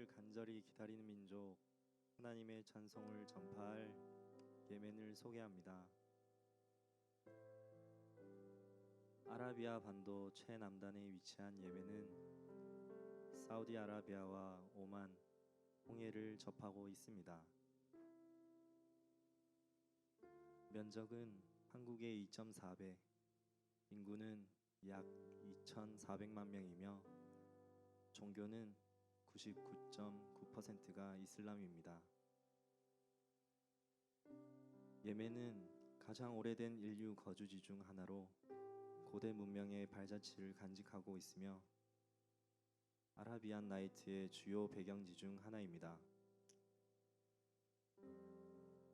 구원을 간절히 기다리는 민족, 하나님의 찬송을 전파할 예멘을 소개합니다. 아라비아 반도 최남단에 위치한 예멘은 사우디아라비아와 오만, 홍해를 접하고 있습니다. 면적은 한국의 2.4배, 인구는 약 2,400만 명이며 종교는 99.9%가 이슬람입니다. 예멘은 가장 오래된 인류 거주지 중 하나로 고대 문명의 발자취를 간직하고 있으며 아라비안 나이트의 주요 배경지 중 하나입니다.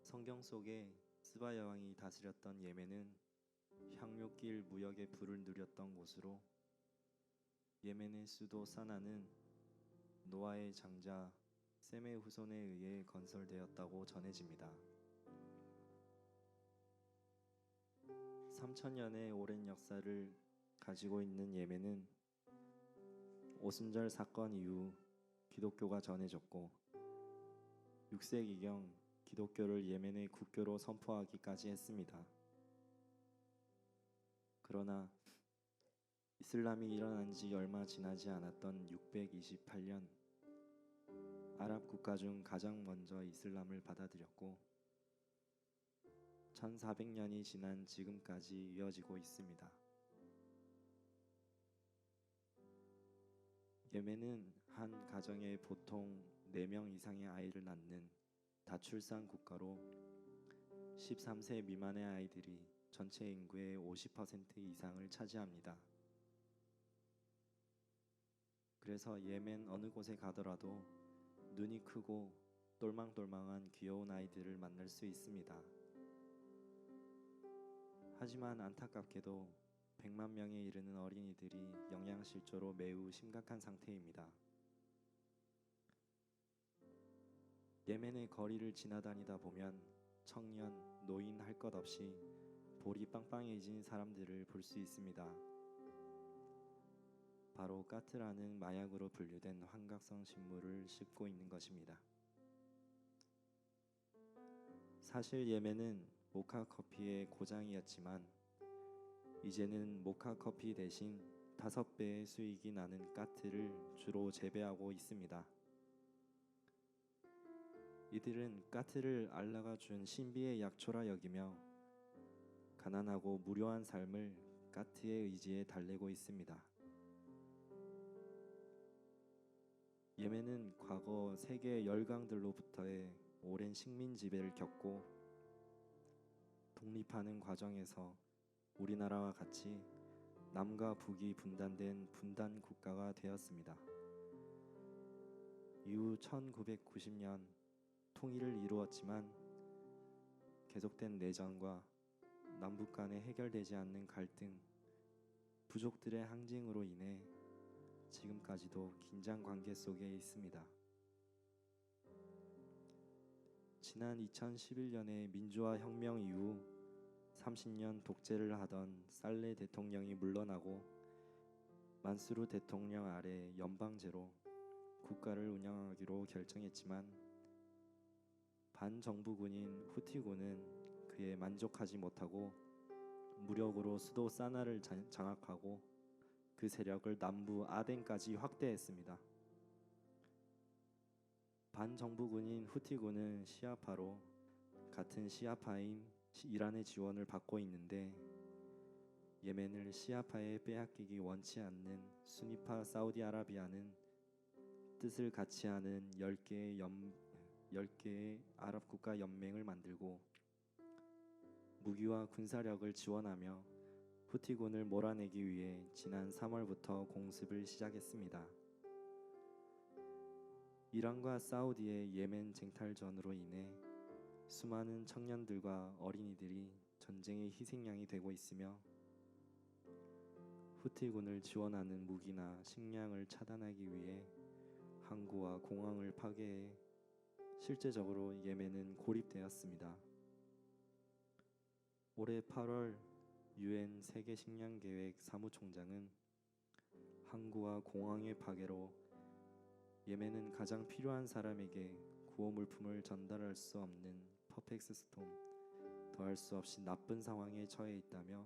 성경 속에 스바 여왕이 다스렸던 예멘은 향료길 무역의 부를 누렸던 곳으로 예멘의 수도 사나는 노아의 장자 셈의 후손에 의해 건설되었다고 전해집니다. 3000년의 오랜 역사를 가지고 있는 예멘은 오순절 사건 이후 기독교가 전해졌고 6세기경 기독교를 예멘의 국교로 선포하기까지 했습니다. 그러나 이슬람이 일어난 지 얼마 지나지 않았던 628년 아랍 국가 중 가장 먼저 이슬람을 받아들였고 1400년이 지난 지금까지 이어지고 있습니다. 예멘은 한 가정에 보통 4명 이상의 아이를 낳는 다출산 국가로 13세 미만의 아이들이 전체 인구의 50% 이상을 차지합니다. 그래서 예멘 어느 곳에 가더라도 눈이 크고 똘망똘망한 귀여운 아이들을 만날 수 있습니다. 하지만 안타깝게도 100만 명에 이르는 어린이들이 영양실조로 매우 심각한 상태입니다. 예멘의 거리를 지나다니다 보면 청년, 노인 할 것 없이 볼이 빵빵해진 사람들을 볼 수 있습니다. 바로 까트라는 마약으로 분류된 환각성 식물을 씹고 있는 것입니다. 사실 예멘은 모카 커피의 고장이었지만 이제는 모카 커피 대신 5배의 수익이 나는 까트를 주로 재배하고 있습니다. 이들은 까트를 알라가 준 신비의 약초라 여기며 가난하고 무료한 삶을 까트의 의지에 달래고 있습니다. 예멘은 과거 세계 열강들로부터의 오랜 식민 지배를 겪고 독립하는 과정에서 우리나라와 같이 남과 북이 분단된 분단 국가가 되었습니다. 이후 1990년 통일을 이루었지만 계속된 내전과 남북 간의 해결되지 않는 갈등, 부족들의 항쟁으로 인해 지금까지도 긴장 관계 속에 있습니다. 지난 2011년의 민주화 혁명 이후 30년 독재를 하던 살레 대통령이 물러나고 만수르 대통령 아래 연방제로 국가를 운영하기로 결정했지만 반정부군인 후티군은 그에 만족하지 못하고 무력으로 수도 사나를 장악하고 그 세력을 남부 아덴까지 확대했습니다. 반정부군인 후티군은 시아파로 같은 시아파인 이란의 지원을 받고 있는데 예멘을 시아파에 빼앗기기 원치 않는 수니파 사우디아라비아는 뜻을 같이 하는 10개의 아랍 국가 연맹을 만들고 무기와 군사력을 지원하며 후티군을 몰아내기 위해 지난 3월부터 공습을 시작했습니다. 이란과 사우디의 예멘 쟁탈전으로 인해 수많은 청년들과 어린이들이 전쟁의 희생양이 되고 있으며 후티군을 지원하는 무기나 식량을 차단하기 위해 항구와 공항을 파괴해 실제적으로 예멘은 고립되었습니다. 올해 8월 UN 세계식량계획 사무총장은 항구와 공항의 파괴로 예매는 가장 필요한 사람에게 구호 물품을 전달할 수 없는 퍼펙트 스톰, 더할 수 없이 나쁜 상황에 처해 있다며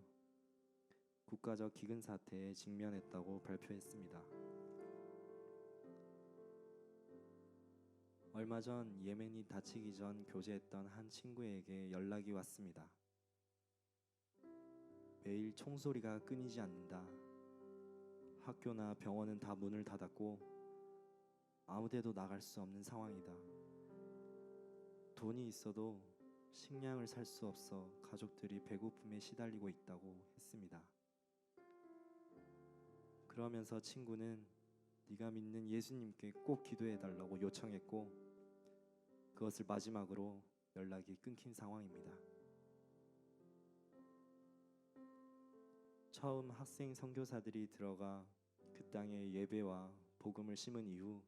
국가적 기근 사태에 직면했다고 발표했습니다. 얼마 전 예멘이 다치기 전 교제했던 한 친구에게 연락이 왔습니다. 매일 총소리가 끊이지 않는다. 학교나 병원은 다 문을 닫았고 아무데도 나갈 수 없는 상황이다. 돈이 있어도 식량을 살 수 없어 가족들이 배고픔에 시달리고 있다고 했습니다. 그러면서 친구는 네가 믿는 예수님께 꼭 기도해달라고 요청했고 그것을 마지막으로 연락이 끊긴 상황입니다. 처음 학생 선교사들이 들어가 그 땅에 예배와 복음을 심은 이후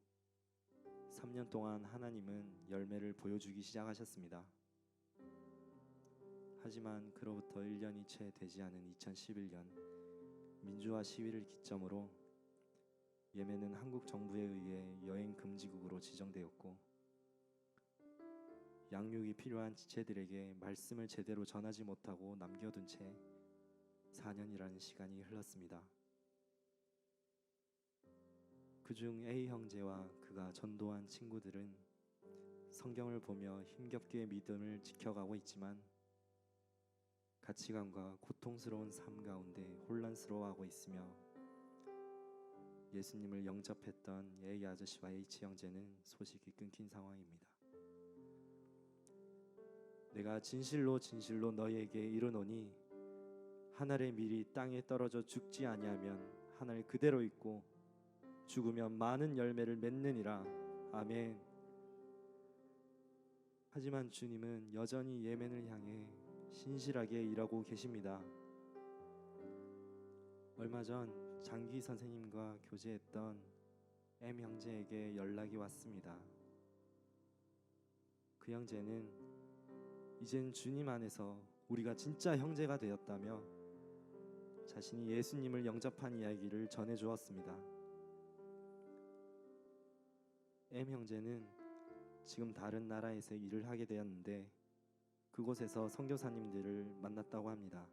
3년 동안 하나님은 열매를 보여주기 시작하셨습니다. 하지만 그로부터 1년이 채 되지 않은 2011년 민주화 시위를 기점으로 예멘은 한국 정부에 의해 여행 금지국으로 지정되었고 양육이 필요한 지체들에게 말씀을 제대로 전하지 못하고 남겨둔 채 4년이라는 시간이 흘렀습니다. 그중 A 형제와 그가 전도한 친구들은 성경을 보며 힘겹게 믿음을 지켜가고 있지만 가치관과 고통스러운 삶 가운데 혼란스러워하고 있으며 예수님을 영접했던 A 아저씨와 H 형제는 소식이 끊긴 상황입니다. 내가 진실로 진실로 너희에게 이르노니 한 알의 밀이 땅에 떨어져 죽지 아니하면 한 알 그대로 있고 죽으면 많은 열매를 맺느니라. 아멘. 하지만 주님은 여전히 예멘을 향해 신실하게 일하고 계십니다. 얼마 전 장기 선생님과 교제했던 M 형제에게 연락이 왔습니다. 그 형제는 이젠 주님 안에서 우리가 진짜 형제가 되었다며 자신이 예수님을 영접한 이야기를 전해주었습니다. M 형제는 지금 다른 나라에서 일을 하게 되었는데 그곳에서 선교사님들을 만났다고 합니다.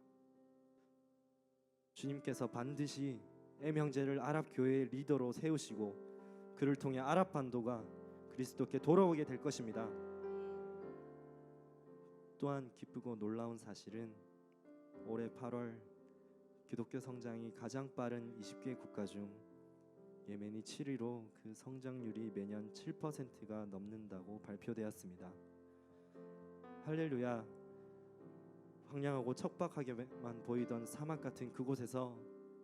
주님께서 반드시 M 형제를 아랍 교회의 리더로 세우시고 그를 통해 아랍 반도가 그리스도께 돌아오게 될 것입니다. 또한 기쁘고 놀라운 사실은 올해 8월 기독교 성장이 가장 빠른 20개 국가 중 예멘이 7위로 그 성장률이 매년 7%가 넘는다고 발표되었습니다. 할렐루야. 황량하고 척박하게만 보이던 사막 같은 그곳에서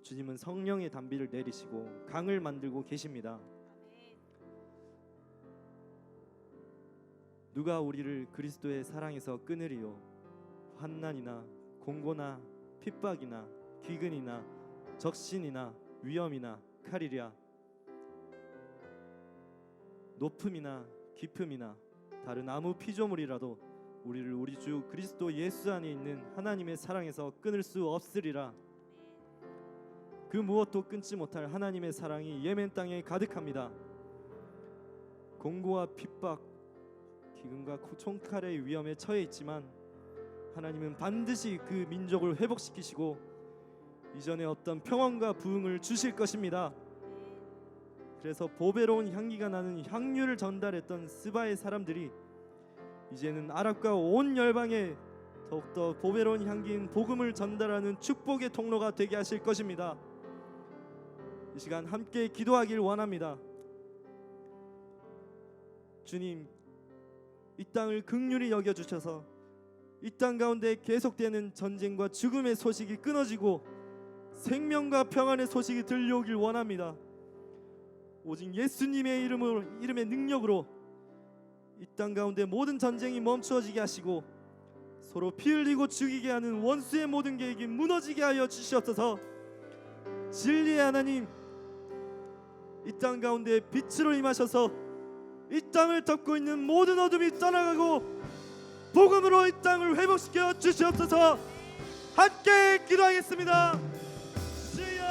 주님은 성령의 단비를 내리시고 강을 만들고 계십니다. 누가 우리를 그리스도의 사랑에서 끊으리요? 환난이나 공고나 핍박이나 기근이나 적신이나 위험이나 칼이랴. 높음이나 깊음이나 다른 아무 피조물이라도 우리를 우리 주 그리스도 예수 안에 있는 하나님의 사랑에서 끊을 수 없으리라. 그 무엇도 끊지 못할 하나님의 사랑이 예멘 땅에 가득합니다. 공고와 핍박, 기근과 총칼의 위험에 처해 있지만 하나님은 반드시 그 민족을 회복시키시고 이전에 어떤 평안과 부흥을 주실 것입니다. 그래서 보배로운 향기가 나는 향유를 전달했던 스바의 사람들이 이제는 아랍과 온 열방에 더욱더 보배로운 향기인 복음을 전달하는 축복의 통로가 되게 하실 것입니다. 이 시간 함께 기도하길 원합니다. 주님, 이 땅을 긍휼히 여겨주셔서 이 땅 가운데 계속되는 전쟁과 죽음의 소식이 끊어지고 생명과 평안의 소식이 들려오길 원합니다. 오직 예수님의 이름의 능력으로 이 땅 가운데 모든 전쟁이 멈추어지게 하시고 서로 피 흘리고 죽이게 하는 원수의 모든 계획이 무너지게 하여 주시옵소서. 진리의 하나님, 이 땅 가운데 빛으로 임하셔서 이 땅을 덮고 있는 모든 어둠이 떠나가고 복음으로 이 땅을 회복시켜 주시옵소서. 함께 기도하겠습니다. 주여.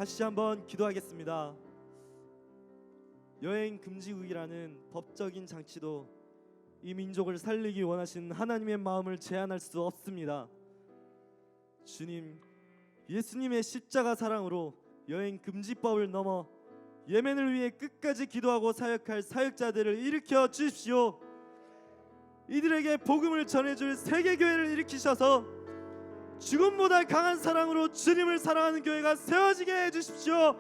다시 한번 기도하겠습니다. 여행 금지국이라는 법적인 장치도 이 민족을 살리기 원하시는 하나님의 마음을 제한할 수 없습니다. 주님, 예수님의 십자가 사랑으로 여행 금지법을 넘어 예멘을 위해 끝까지 기도하고 사역할 사역자들을 일으켜 주십시오. 이들에게 복음을 전해줄 세계교회를 일으키셔서 죽음보다 강한 사랑으로 주님을 사랑하는 교회가 세워지게 해주십시오.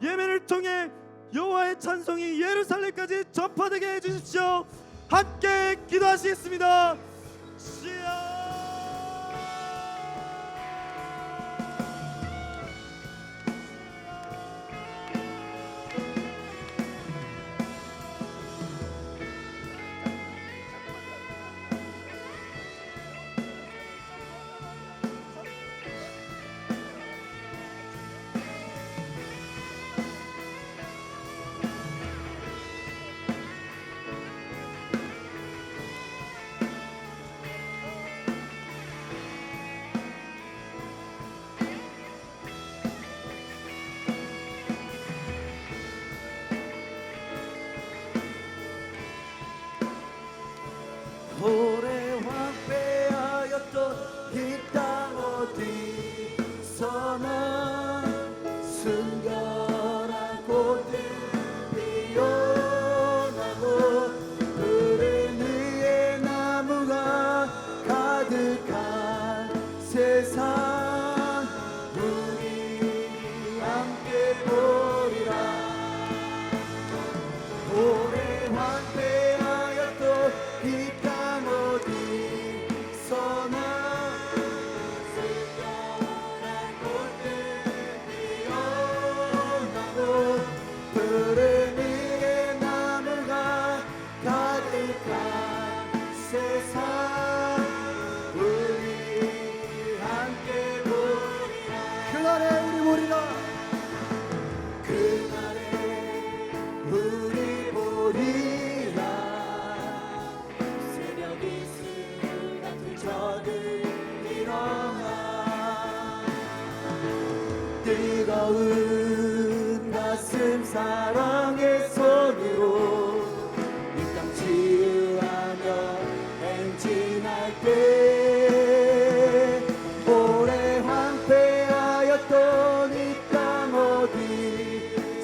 예멘을 통해 여호와의 찬송이 예루살렘까지 전파되게 해주십시오. 함께 기도하시겠습니다. 주여. 오래 황폐하였던 이 땅 어디서나 순결한 꽃들 피어나고 푸른 위에 나무가 가득한 세상 우리 함께 보리라. 오래 황폐하였던 이 땅 어디서나 순결한 꽃들 피어나고 푸른 위에 나무가 가득한 세상 우리 함께 보리라. 그날에 우리 보리라. 그날에 우리 보리라. 새벽 이슬 같은 저들 일어나 뜨거운 가슴 사랑의 손으로 이 땅 치유하며 행진할 때 오래 황폐하였던 이 땅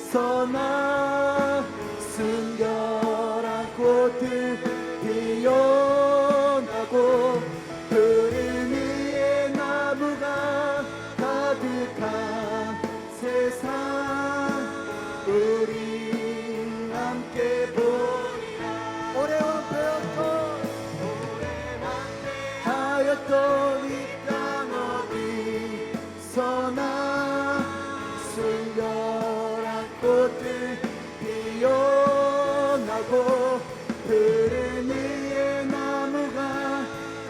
어디서나 순결한 꽃들 피어나고 푸른 위에 나무가 가득한 세상 우리 함께 보리라. 오래 황폐하였던 이 땅 어디서나 순결한 꽃들 피어나고 푸른 위에 나무가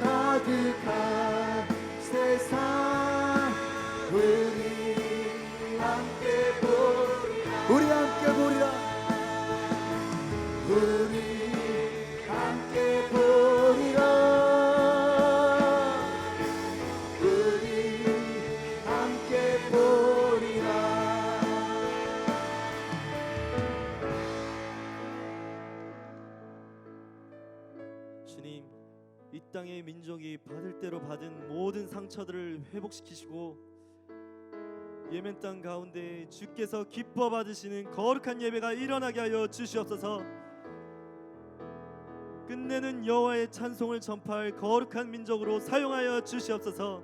가득한 세상 우리 함께 보리라. 우리 함께 보리라. 우리 함께 보리라. 우리 함께 보리라. 주님, 이 땅의 민족이 받을 대로 받은 모든 상처들을 회복시키시고 예멘 땅 가운데 주께서 기뻐 받으시는 거룩한 예배가 일어나게 하여 주시옵소서. 끝내는 여호와의 찬송을 전파할 거룩한 민족으로 사용하여 주시옵소서.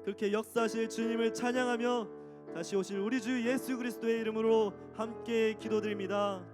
그렇게 역사하실 주님을 찬양하며 다시 오실 우리 주 예수 그리스도의 이름으로 함께 기도드립니다.